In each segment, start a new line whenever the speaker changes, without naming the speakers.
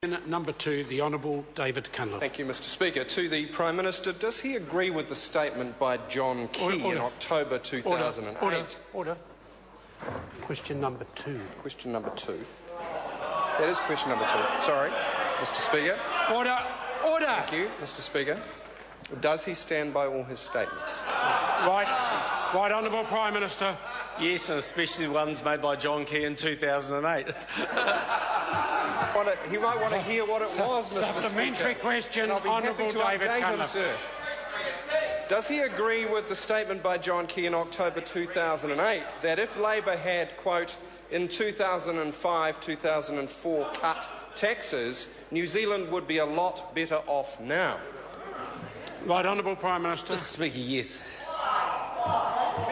Number 2, the Honourable David Cunliffe.
Thank you, Mr Speaker. To the Prime Minister, does he agree with the statement by John Key in October 2008?
Order. Question number 2.
Question number 2. That is question number 2. Sorry, Mr Speaker.
Order.
Thank you, Mr Speaker. Does he stand by all his statements?
Right, Honourable Prime Minister.
Yes, and especially ones made by John Key in 2008.
He might want to hear what it was, Mr Speaker.
Supplementary question, Honourable David Cunliffe.
Does he agree with the statement by John Key in October 2008 that if Labor had, quote, in 2005-2004 cut taxes, New Zealand would be a lot better off now?
Right, Honourable Prime Minister.
Mr Speaker, yes.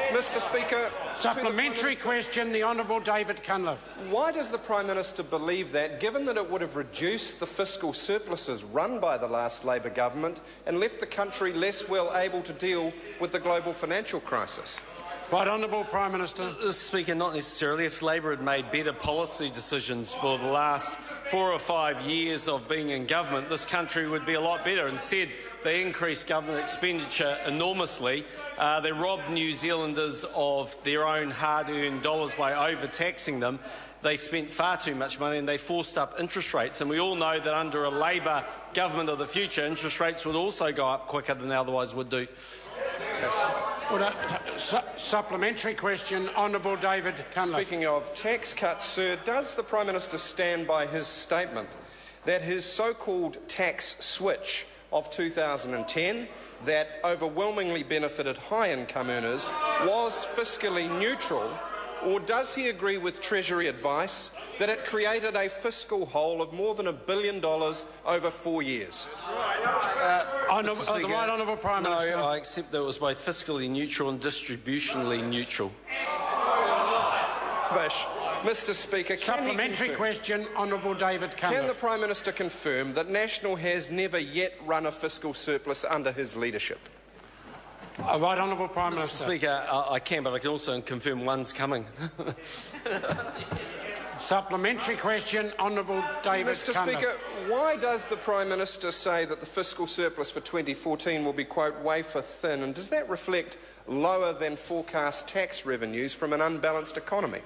Mr Speaker.
Supplementary question, the Honourable David Cunliffe.
Why does the Prime Minister believe that, given that it would have reduced the fiscal surpluses run by the last Labor government and left the country less well able to deal with the global financial crisis?
Right, Honourable Prime Minister.
Mr Speaker, not necessarily. If Labor had made better policy decisions for the last 4 or 5 years of being in government, this country would be a lot better. Instead, they increased government expenditure enormously. They robbed New Zealanders of their own hard-earned dollars by overtaxing them. They spent far too much money and they forced up interest rates. And we all know that under a Labor government of the future, interest rates would also go up quicker than they otherwise would do.
Order. Supplementary question, Honourable David Cunliffe.
Speaking of tax cuts, sir, does the Prime Minister stand by his statement that his so-called tax switch of 2010 that overwhelmingly benefited high-income earners was fiscally neutral, or does he agree with Treasury advice that it created a fiscal hole of more than $1 billion over 4 years?
The Right Honourable Prime Minister.
No, I accept that it was both fiscally neutral and distributionally neutral.
Mr Speaker,
supplementary question, Honourable David Cunliffe.
Can the Prime Minister confirm that National has never yet run a fiscal surplus under his leadership?
Right Honourable Prime Minister.
Mr Speaker, I can, but I can also confirm one's coming.
Supplementary question, Honourable David
Mr
Cunliffe.
Speaker, why does the Prime Minister say that the fiscal surplus for 2014 will be, quote, wafer thin, and does that reflect lower than forecast tax revenues from an unbalanced economy?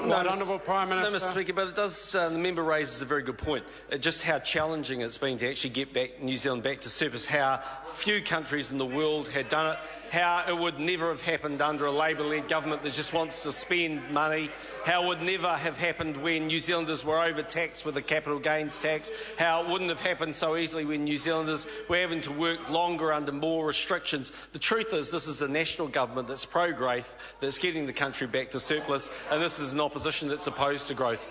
Right Honourable Prime Minister.
No, Mr Speaker, but it does. The member raises a very good point. Just how challenging it's been to actually get New Zealand back to surplus. How few countries in the world had done it. How it would never have happened under a Labor-led government that just wants to spend money. How it would never have happened when New Zealanders were overtaxed with a capital gains tax. How it wouldn't have happened so easily when New Zealanders were having to work longer under more restrictions. The truth is, this is a national government that's pro-growth, that's getting the country back to surplus, and this is an opposition that's opposed to growth.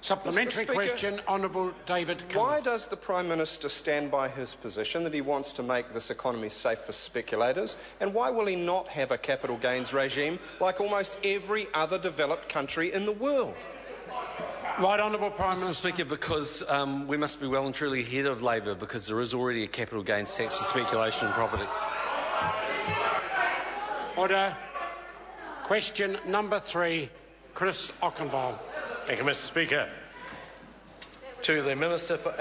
Supplementary question, Honourable David Cunliffe.
Why does the Prime Minister stand by his position that he wants to make this economy safe for speculators? And why will he not have a capital gains regime like almost every other developed country in the world?
Right Honourable Prime Minister.
Mr Speaker, because we must be well and truly ahead of Labor, because there is already a capital gains tax for speculation and property.
Order. Question number 3, Chris Ockenville.
Thank you, Mr Speaker. To the Minister for